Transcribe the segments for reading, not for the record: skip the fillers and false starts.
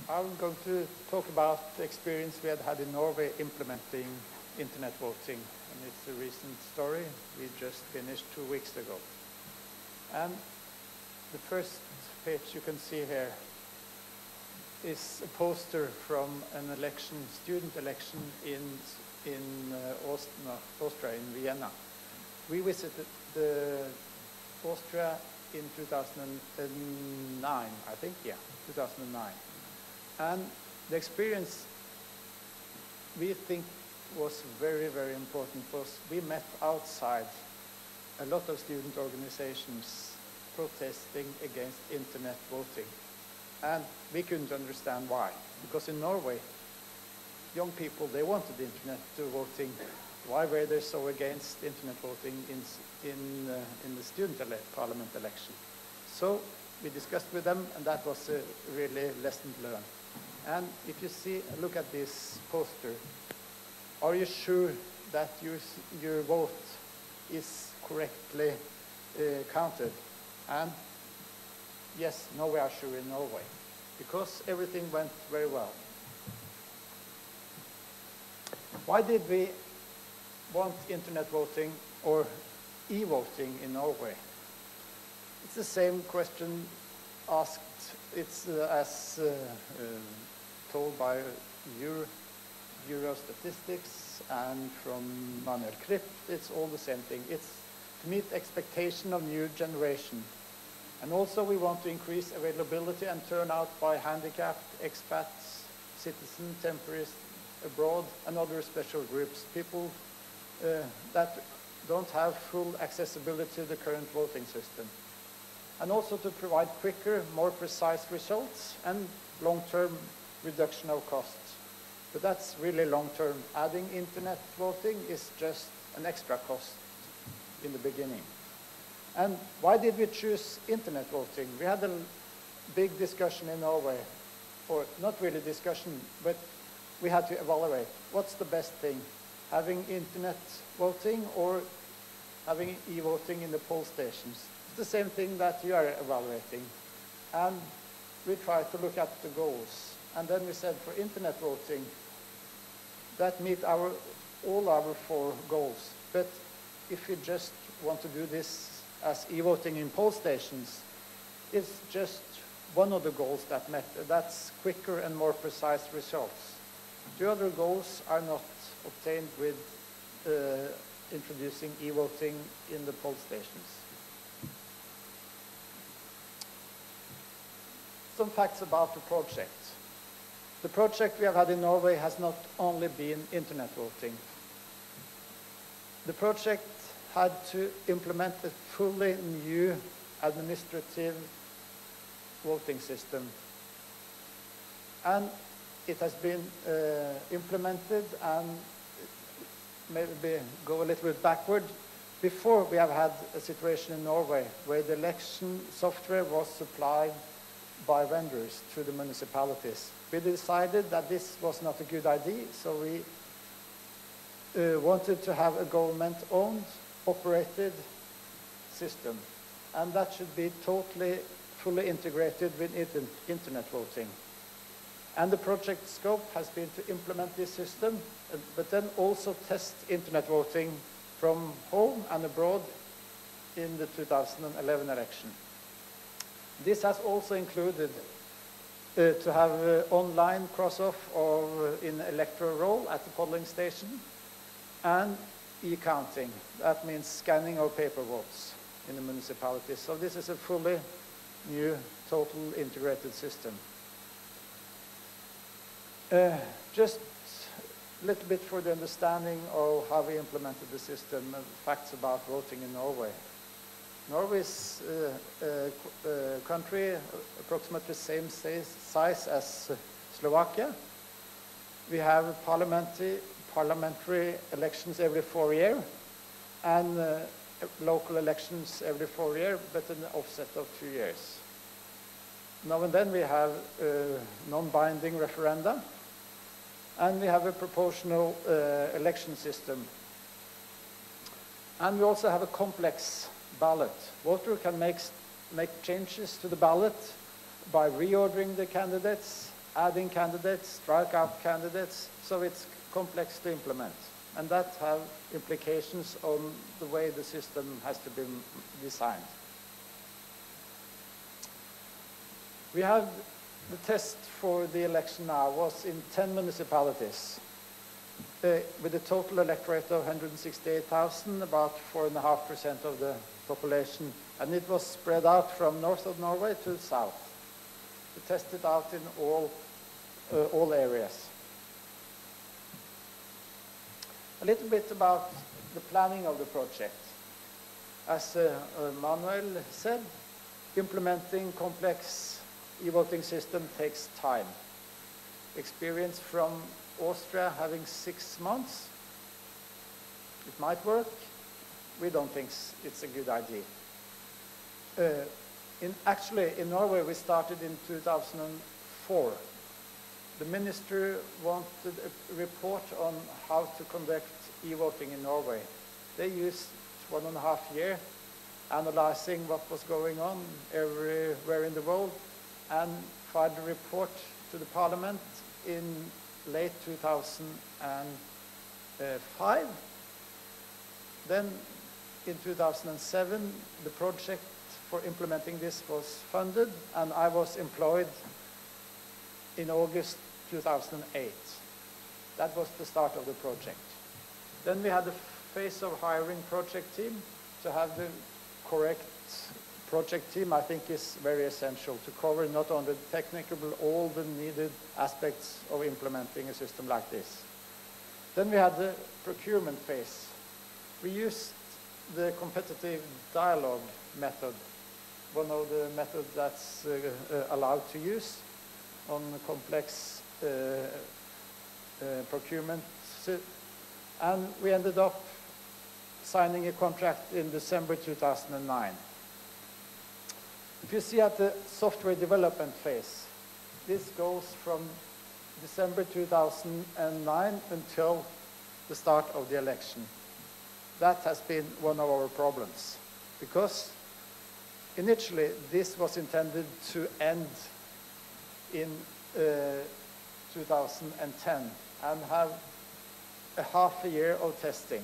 I'm going to talk about the experience we had in Norway implementing internet voting. And it's a recent story we just finished 2 weeks ago. And the first page you can see here is a poster from an election, student election in Austria, in Vienna. We visited Austria in 2009, I think, yeah, 2009. And the experience we think was very, very important because we met outside a lot of student organizations protesting against internet voting. And we couldn't understand why. Because in Norway, young people, they wanted internet voting. Why were they so against internet voting in the student parliament election? So we discussed with them, and that was a really lesson learned. And if you see, look at this poster, are you sure that your vote is correctly counted? And yes, now we are sure in Norway, because everything went very well. Why did we want internet voting or e-voting in Norway? It's the same question asked. It's as told by Eurostatistics and from Manuel Kripp. It's all the same thing. It's to meet expectation of new generation. And also we want to increase availability and turnout by handicapped, expats, citizens, temporaries abroad, and other special groups, people that don't have full accessibility to the current voting system. And also to provide quicker, more precise results and long-term reduction of costs. But that's really long-term. Adding internet voting is just an extra cost in the beginning. And why did we choose internet voting? We had a big discussion in Norway, or not really discussion, but we had to evaluate what's the best thing, having internet voting or having e-voting in the poll stations. It's the same thing that you are evaluating. And we tried to look at the goals. And then we said for internet voting, that meet all our 4 goals. But if you just want to do this as e-voting in poll stations, it's just one of the goals that met. That's quicker and more precise results. The other goals are not obtained with introducing e-voting in the poll stations. Some facts about the project. The project we have had in Norway has not only been internet voting. The project had to implement a fully new administrative voting system. And it has been implemented, and maybe go a little bit backward. Before, we have had a situation in Norway where the election software was supplied by vendors to the municipalities. We decided that this was not a good idea, so we wanted to have a government-owned, operated system. And that should be totally, fully integrated with internet voting. And the project scope has been to implement this system, but then also test internet voting from home and abroad in the 2011 election. This has also included to have online cross-off or in electoral roll at the polling station, and e-counting. That means scanning of paper votes in the municipalities. So this is a fully new, total integrated system. Just a little bit for the understanding of how we implemented the system, facts about voting in Norway. Norway is a country approximately the same size as Slovakia. We have parliamentary elections every 4 years, and local elections every 4 years, but an offset of 2 years. Now and then we have non-binding referenda, and we have a proportional election system. And we also have a complex ballot. Voter can make changes to the ballot by reordering the candidates, adding candidates, strike out candidates, so it's complex to implement. And that have implications on the way the system has to be designed. We have the test for the election now was in 10 municipalities with a total electorate of 168,000, about 4.5% of the population. And it was spread out from north of Norway to south. We tested out in all areas. A little bit about the planning of the project. As Manuel said, implementing complex e-voting system takes time. Experience from Austria having 6 months. It might work. We don't think it's a good idea. Actually, in Norway, we started in 2004. The minister wanted a report on how to conduct e-voting in Norway. They used 1.5 years analyzing what was going on everywhere in the world and filed a report to the parliament in late 2005. Then in 2007, the project for implementing this was funded, and I was employed in August 2008. That was the start of the project. Then we had a phase of hiring project team. To have the correct project team, I think, is very essential to cover not only the technical, but all the needed aspects of implementing a system like this. Then we had the procurement phase. We used the competitive dialogue method, one of the methods that's allowed to use on complex procurement. And we ended up signing a contract in December 2009. If you see at the software development phase, this goes from December 2009 until the start of the election. That has been one of our problems, because initially this was intended to end in 2010 and have a half a year of testing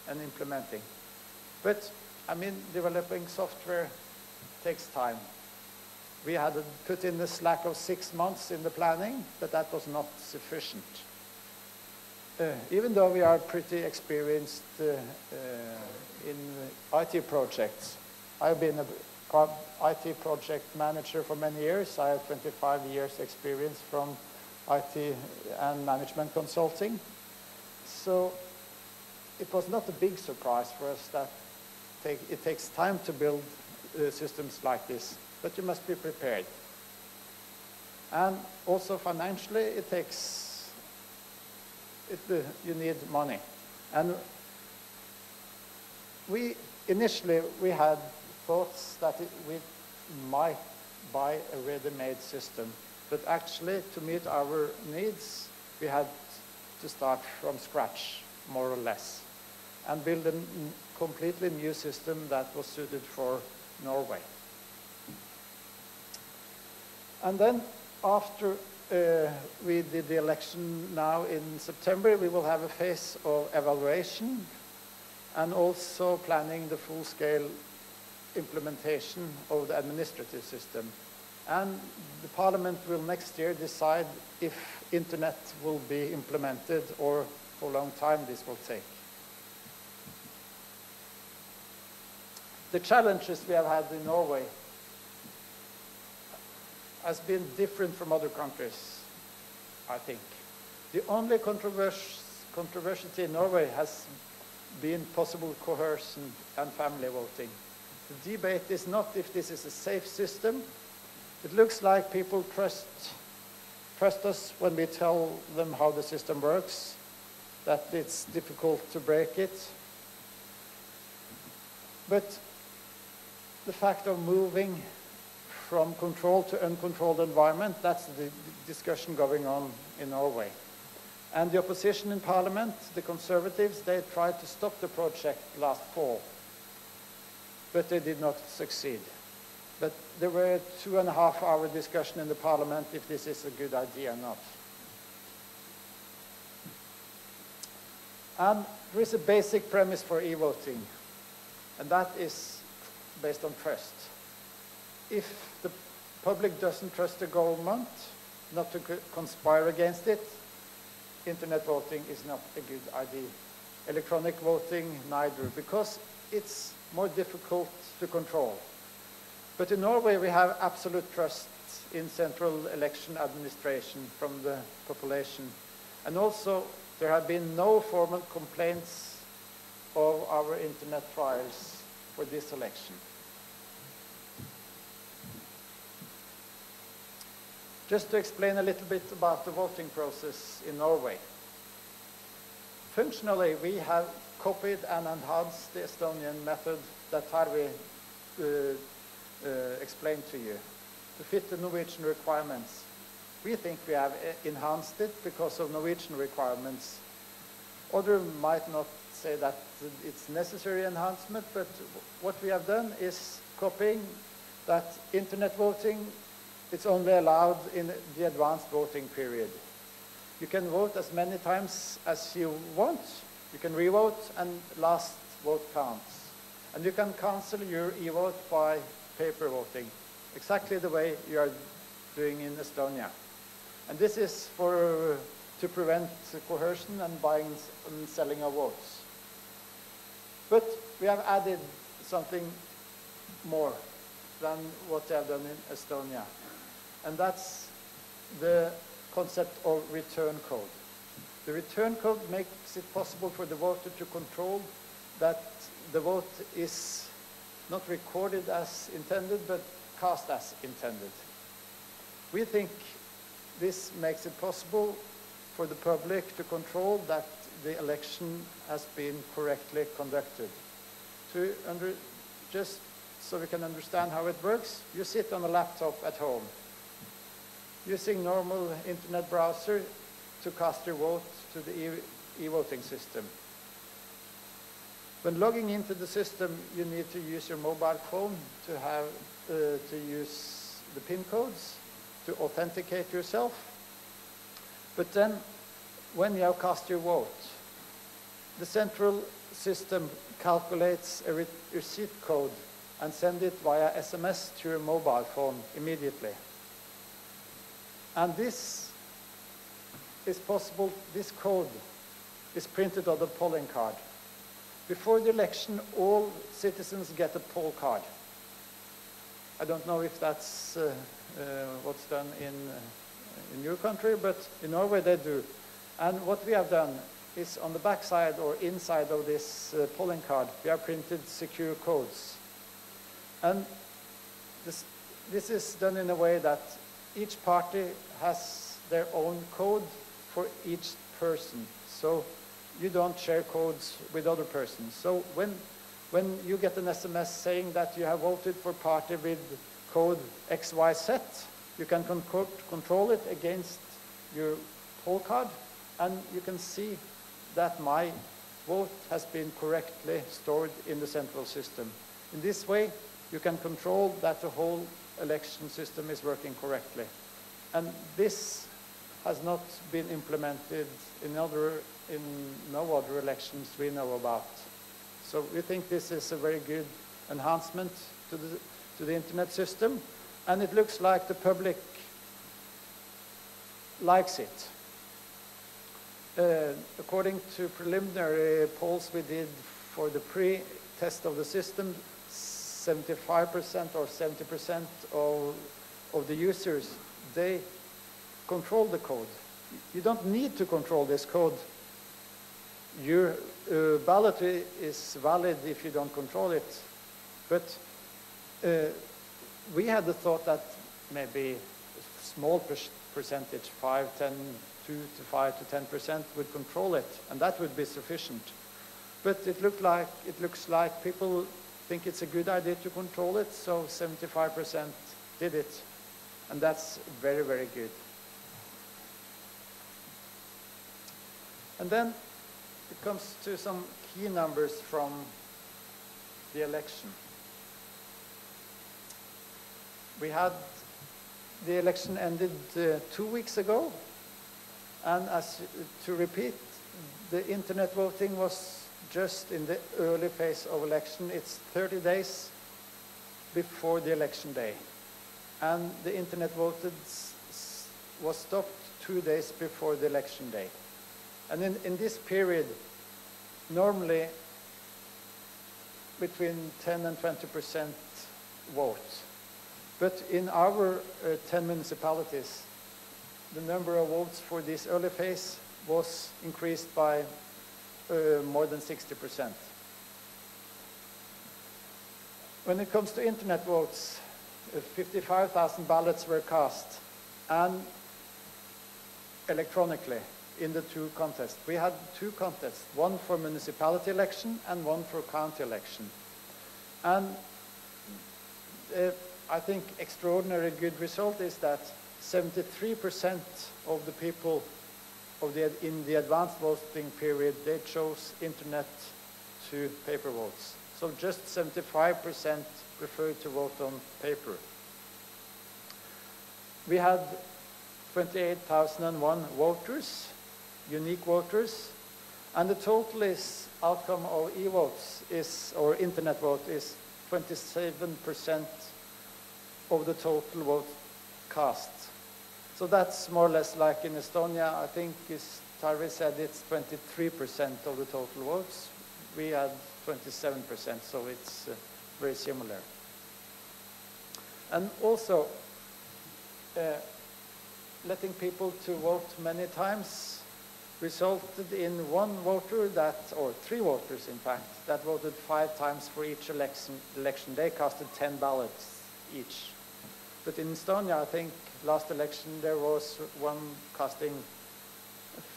and implementing. But, I mean, developing software takes time. We had put in the slack of 6 months in the planning, but that was not sufficient. Even though we are pretty experienced in IT projects. I've been an IT project manager for many years. I have 25 years experience from IT and management consulting. So it was not a big surprise for us that it takes time to build systems like this, but you must be prepared. And also financially, you need money. And initially we had thoughts that we might buy a ready-made system, but actually to meet our needs, we had to start from scratch, more or less, and build a completely new system that was suited for Norway. And then after we did the election now in September, we will have a phase of evaluation and also planning the full-scale implementation of the administrative system. And the Parliament will next year decide if internet will be implemented or how long time this will take. The challenges we have had in Norway has been different from other countries, I think. The only controversy in Norway has been possible coercion and family voting. The debate is not if this is a safe system. It looks like people trust us when we tell them how the system works, that it's difficult to break it. But the fact of moving from controlled to uncontrolled environment, that's the discussion going on in Norway. And the opposition in Parliament, the Conservatives, they tried to stop the project last fall, but they did not succeed. But there were 2.5-hour discussion in the parliament if this is a good idea or not. And there is a basic premise for e-voting, and that is based on trust. If the public doesn't trust the government not to conspire against it, internet voting is not a good idea. Electronic voting, neither, because it's more difficult to control. But in Norway, we have absolute trust in central election administration from the population. And also, there have been no formal complaints of our internet trials for this election. Just to explain a little bit about the voting process in Norway. Functionally, we have copied and enhanced the Estonian method that Harvey explained to you to fit the Norwegian requirements. We think we have enhanced it because of Norwegian requirements. Others might not say that it's necessary enhancement, but what we have done is copying that internet voting. It's only allowed in the advanced voting period. You can vote as many times as you want. You can re-vote, and last vote counts. And you can cancel your e-vote by paper voting, exactly the way you are doing in Estonia. And this is to prevent coercion and buying and selling of votes. But we have added something more than what they have done in Estonia. And that's the concept of return code. The return code makes it possible for the voter to control that the vote is not recorded as intended, but cast as intended. We think this makes it possible for the public to control that the election has been correctly conducted. Just so we can understand how it works, you sit on a laptop at home, using normal internet browser to cast your vote to the e-voting system. When logging into the system, you need to use your mobile phone to use the PIN codes to authenticate yourself. But then, when you have cast your vote, the central system calculates a receipt code and sends it via SMS to your mobile phone immediately. And this is possible. This code is printed on the polling card. Before the election, all citizens get a poll card. I don't know if that's what's done in your country, but in Norway they do. And what we have done is on the back side or inside of this polling card, we have printed secure codes. And this is done in a way that each party has their own code for each person. So you don't share codes with other persons. So when you get an SMS saying that you have voted for party with code XYZ, you can control it against your poll card, and you can see that my vote has been correctly stored in the central system. In this way, you can control that the whole election system is working correctly. And this has not been implemented in no other elections we know about. So we think this is a very good enhancement to the internet system, and it looks like the public likes it. According to preliminary polls we did for the pre-test of the system, 75% or 70% of the users, they control the code. You don't need to control this code. Your ballot is valid if you don't control it. But we had the thought that maybe a small percentage, 5 to 10% would control it, and that would be sufficient. But it looks like people think it's a good idea to control it, so 75% did it, and that's very, very good. And then it comes to some key numbers from the election. The election ended 2 weeks ago, and to repeat, the internet voting was just in the early phase of election. It's 30 days before the election day. And the internet voting was stopped 2 days before the election day. And in this period, normally between 10 and 20% vote. But in our 10 municipalities, the number of votes for this early phase was increased by more than 60%. When it comes to internet votes, 55,000 ballots were cast, and electronically in the two contests. We had two contests, one for municipality election and one for county election. And I think extraordinary good result is that 73% of the people in the advanced voting period, they chose internet to paper votes. So just 75% preferred to vote on paper. We had 28,001 voters, unique voters, and the total outcome of e-votes or internet vote is 27% of the total vote cast. So that's more or less like in Estonia. I think, as Tarvi said, it's 23% of the total votes. We had 27%, so it's very similar. And also, letting people to vote many times resulted in one voter or three voters in fact, that voted 5 times for each election. They casted 10 ballots each. But in Estonia, I think last election there was one casting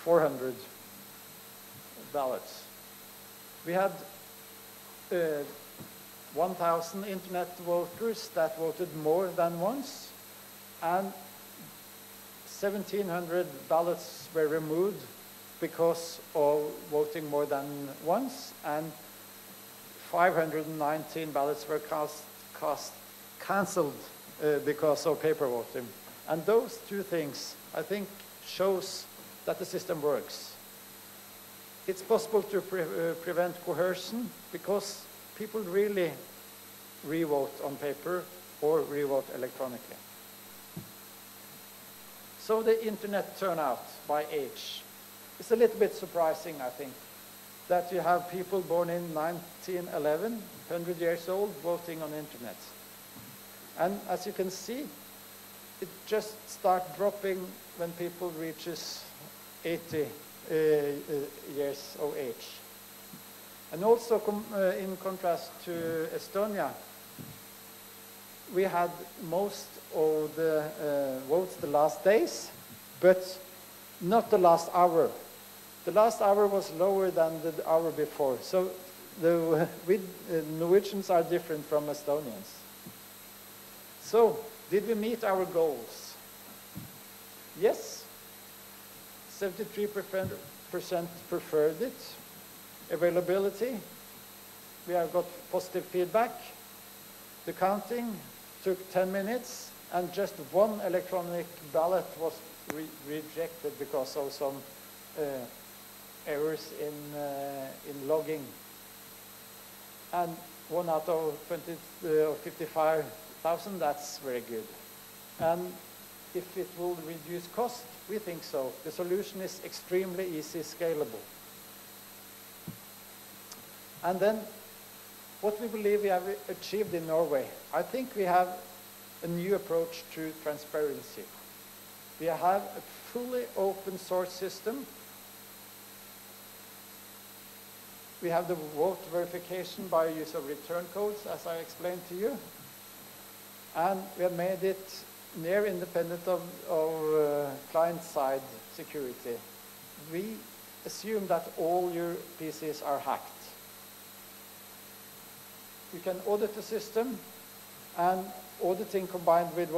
400 ballots. We had 1,000 internet voters that voted more than once, and 1,700 ballots were removed because of voting more than once, and 519 ballots were cancelled because of paper voting. And those two things, I think, shows that the system works. It's possible to prevent coercion because people really re-vote on paper or re-vote electronically. So the internet turnout by age. It's a little bit surprising, I think, that you have people born in 1911, 100 years old, voting on internet. And as you can see, it just starts dropping when people reaches 80 years of age. And also, in contrast to Estonia, we had most of the votes the last days, but not the last hour. The last hour was lower than the hour before. So Norwegians are different from Estonians. So, did we meet our goals? Yes. 73% preferred it. Availability, we have got positive feedback. The counting took 10 minutes, and just one electronic ballot was rejected because of some errors in logging. And 1 out of 55,000, that's very good. And if it will reduce cost, we think so. The solution is extremely easy, scalable. And then, what we believe we have achieved in Norway, I think we have a new approach to transparency. We have a fully open source system. We have the vote verification by use of return codes, as I explained to you. And we have made it near independent of client-side security. We assume that all your PCs are hacked. You can audit the system, and auditing combined with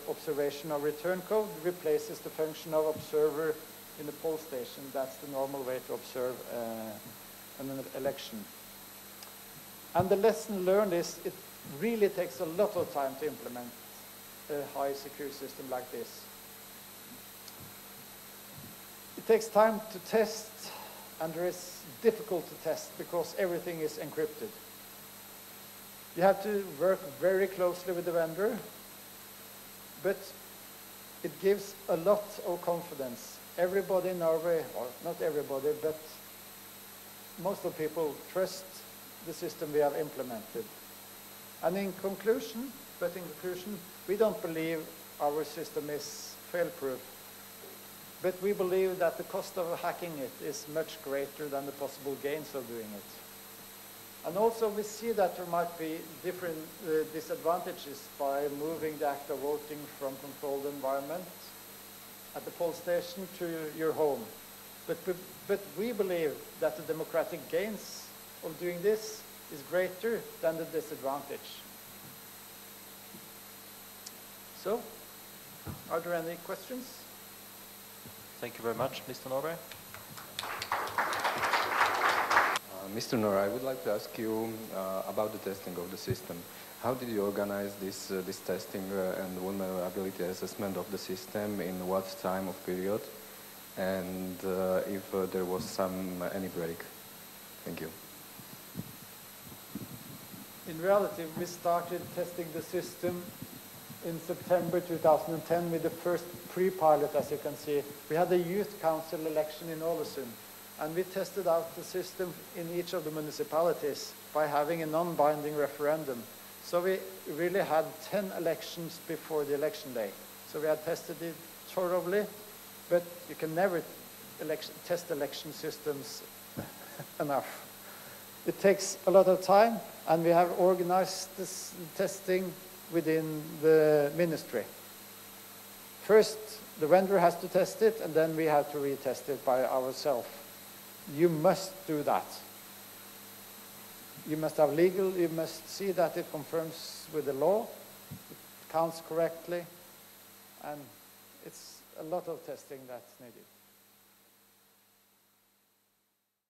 observation of return code replaces the function of observer in the poll station. That's the normal way to observe an election. And the lesson learned is it really takes a lot of time to implement a high secure system like this. It takes time to test, and it's difficult to test because everything is encrypted. You have to work very closely with the vendor, but it gives a lot of confidence. Everybody in Norway, or not everybody, but most of the people trust the system we have implemented. And in conclusion, we don't believe our system is fail-proof, but we believe that the cost of hacking it is much greater than the possible gains of doing it. And also we see that there might be different disadvantages by moving the act of voting from controlled environment at the poll station to your home. But we believe that the democratic gains of doing this is greater than the disadvantage. So, are there any questions? Thank you very much, Mr. Nore. Mr. Nore, I would like to ask you about the testing of the system. How did you organize this testing and vulnerability assessment of the system, in what time of period, and if there was any break? Thank you. In reality, we started testing the system in September 2010 with the first pre-pilot, as you can see. We had a youth council election in Oslo, and we tested out the system in each of the municipalities by having a non-binding referendum. So we really had 10 elections before the election day. So we had tested it thoroughly, but you can never test election systems enough. It takes a lot of time, and we have organized this testing within the ministry. First, the vendor has to test it, and then we have to retest it by ourselves. You must do that. You must have legal, you must see that it confirms with the law, it counts correctly, and it's a lot of testing that's needed.